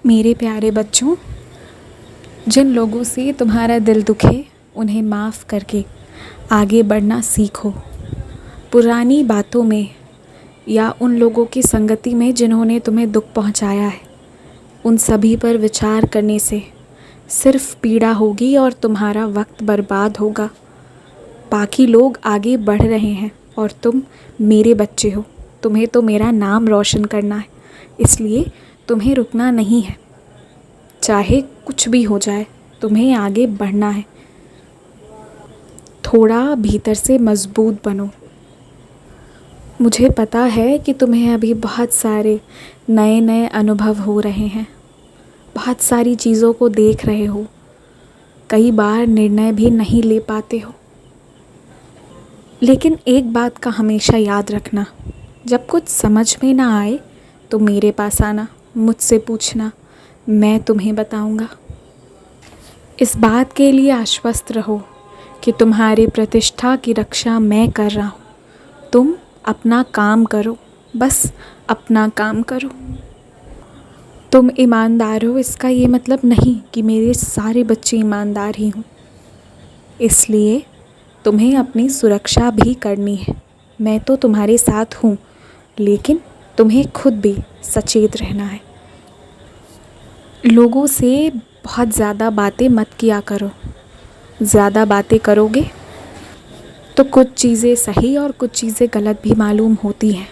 मेरे प्यारे बच्चों, जिन लोगों से तुम्हारा दिल दुखे उन्हें माफ़ करके आगे बढ़ना सीखो। पुरानी बातों में या उन लोगों की संगति में जिन्होंने तुम्हें दुख पहुंचाया है, उन सभी पर विचार करने से सिर्फ पीड़ा होगी और तुम्हारा वक्त बर्बाद होगा। बाकी लोग आगे बढ़ रहे हैं और तुम मेरे बच्चे हो। तुम्हें तो मेरा नाम रोशन करना है, इसलिए तुम्हें रुकना नहीं है। चाहे कुछ भी हो जाए, तुम्हें आगे बढ़ना है। थोड़ा भीतर से मजबूत बनो। मुझे पता है कि तुम्हें अभी बहुत सारे नए नए अनुभव हो रहे हैं, बहुत सारी चीज़ों को देख रहे हो, कई बार निर्णय भी नहीं ले पाते हो। लेकिन एक बात का हमेशा याद रखना, जब कुछ समझ में ना आए तो मेरे पास आना, मुझसे पूछना, मैं तुम्हें बताऊंगा। इस बात के लिए आश्वस्त रहो कि तुम्हारी प्रतिष्ठा की रक्षा मैं कर रहा हूँ। तुम अपना काम करो, बस अपना काम करो। तुम ईमानदार हो, इसका ये मतलब नहीं कि मेरे सारे बच्चे ईमानदार ही हों। इसलिए तुम्हें अपनी सुरक्षा भी करनी है। मैं तो तुम्हारे साथ हूँ, लेकिन तुम्हें खुद भी सचेत रहना है। लोगों से बहुत ज़्यादा बातें मत किया करो। ज़्यादा बातें करोगे तो कुछ चीज़ें सही और कुछ चीज़ें गलत भी मालूम होती हैं।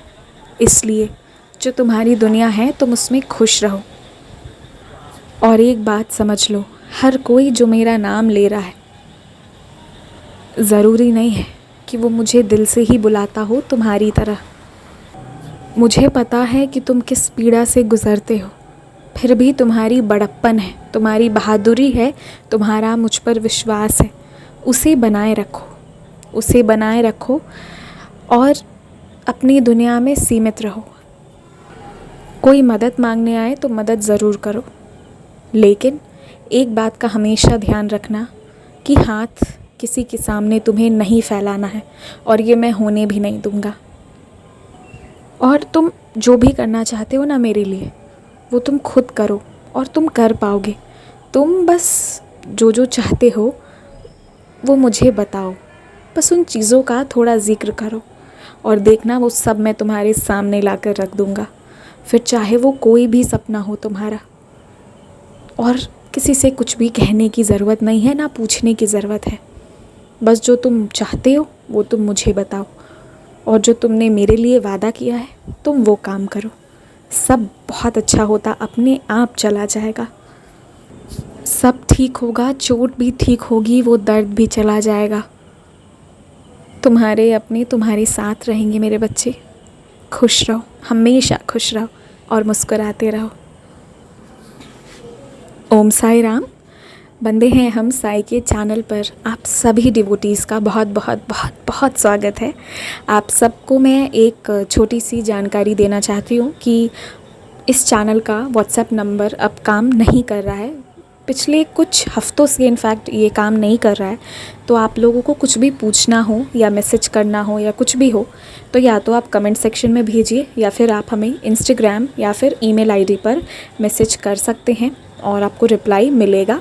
इसलिए जो तुम्हारी दुनिया है, तुम उसमें खुश रहो। और एक बात समझ लो, हर कोई जो मेरा नाम ले रहा है, ज़रूरी नहीं है कि वो मुझे दिल से ही बुलाता हो तुम्हारी तरह। मुझे पता है कि तुम किस पीड़ा से गुज़रते हो, फिर भी तुम्हारी बड़प्पन है, तुम्हारी बहादुरी है, तुम्हारा मुझ पर विश्वास है। उसे बनाए रखो, उसे बनाए रखो और अपनी दुनिया में सीमित रहो। कोई मदद मांगने आए तो मदद ज़रूर करो, लेकिन एक बात का हमेशा ध्यान रखना कि हाथ किसी के सामने तुम्हें नहीं फैलाना है, और ये मैं होने भी नहीं दूँगा। और तुम जो भी करना चाहते हो ना मेरे लिए, वो तुम खुद करो और तुम कर पाओगे। तुम बस जो जो चाहते हो वो मुझे बताओ, बस उन चीज़ों का थोड़ा ज़िक्र करो और देखना वो सब मैं तुम्हारे सामने ला कर रख दूँगा। फिर चाहे वो कोई भी सपना हो तुम्हारा। और किसी से कुछ भी कहने की ज़रूरत नहीं है, ना पूछने की ज़रूरत है। बस जो तुम चाहते हो वो तुम मुझे बताओ, और जो तुमने मेरे लिए वादा किया है तुम वो काम करो। सब बहुत अच्छा होता अपने आप चला जाएगा। सब ठीक होगा, चोट भी ठीक होगी, वो दर्द भी चला जाएगा। तुम्हारे अपने तुम्हारे साथ रहेंगे मेरे बच्चे। खुश रहो, हमेशा खुश रहो और मुस्कुराते रहो। ओम साई राम। बंदे हैं हम साई के चैनल पर आप सभी डिवोटीज़ का बहुत बहुत बहुत बहुत स्वागत है। आप सबको मैं एक छोटी सी जानकारी देना चाहती हूँ कि इस चैनल का व्हाट्सएप नंबर अब काम नहीं कर रहा है। पिछले कुछ हफ्तों से इनफैक्ट ये काम नहीं कर रहा है। तो आप लोगों को कुछ भी पूछना हो या मैसेज करना हो या कुछ भी हो, तो या तो आप कमेंट सेक्शन में भेजिए या फिर आप हमें इंस्टाग्राम या फिर ईमेल आईडी पर मैसेज कर सकते हैं और आपको रिप्लाई मिलेगा।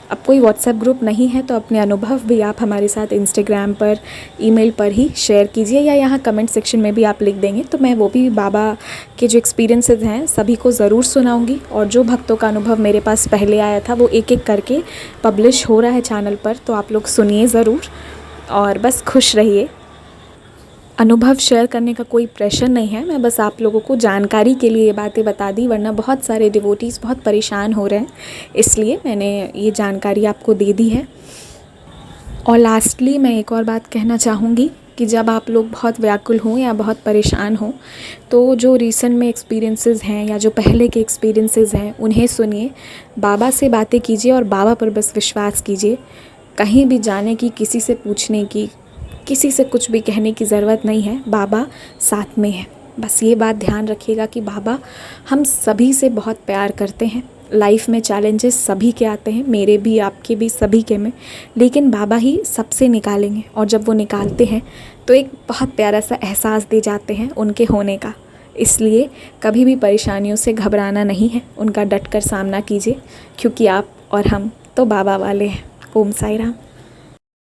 अब कोई व्हाट्सएप ग्रुप नहीं है तो अपने अनुभव भी आप हमारे साथ इंस्टाग्राम पर, ईमेल पर ही शेयर कीजिए, या यहाँ कमेंट सेक्शन में भी आप लिख देंगे तो मैं वो भी बाबा के जो एक्सपीरियंसेस हैं सभी को ज़रूर सुनाऊंगी। और जो भक्तों का अनुभव मेरे पास पहले आया था वो एक एक करके पब्लिश हो रहा है चैनल पर, तो आप लोग सुनिए ज़रूर और बस खुश रहिए। अनुभव शेयर करने का कोई प्रेशर नहीं है, मैं बस आप लोगों को जानकारी के लिए ये बातें बता दी, वरना बहुत सारे डिवोटीज़ बहुत परेशान हो रहे हैं, इसलिए मैंने ये जानकारी आपको दे दी है। और लास्टली मैं एक और बात कहना चाहूँगी कि जब आप लोग बहुत व्याकुल हों या बहुत परेशान हों, तो जो रिसेंट में एक्सपीरियंसेस हैं या जो पहले के एक्सपीरियंसेस हैं उन्हें सुनिए, बाबा से बातें कीजिए और बाबा पर बस विश्वास कीजिए। कहीं भी जाने की, किसी से पूछने की, किसी से कुछ भी कहने की ज़रूरत नहीं है, बाबा साथ में है। बस ये बात ध्यान रखिएगा कि बाबा हम सभी से बहुत प्यार करते हैं। लाइफ में चैलेंजेस सभी के आते हैं, मेरे भी, आपके भी, सभी के में, लेकिन बाबा ही सबसे निकालेंगे। और जब वो निकालते हैं तो एक बहुत प्यारा सा एहसास दे जाते हैं उनके होने का। इसलिए कभी भी परेशानियों से घबराना नहीं है, उनका डट कर सामना कीजिए, क्योंकि आप और हम तो बाबा वाले हैं। ओम साई राम।